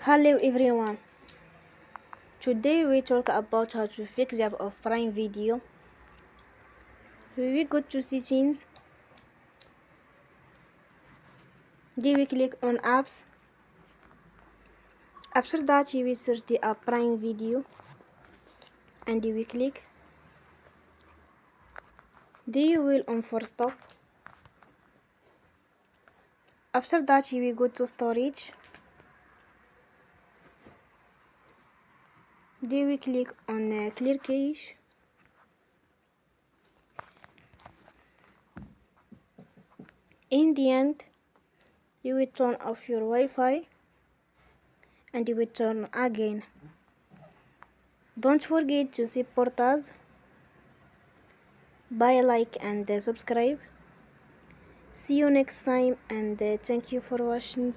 Hello everyone. Today we talk about how to fix the app of Prime Video. We go to settings. Then we click on apps. After that you will search the app Prime Video and we click. Then you will on for stop. After that you will go to storage. Then we click on clear cache. In the end, you will turn off your Wi-Fi and you will turn again. Don't forget to support us by a like and subscribe. See you next time and thank you for watching.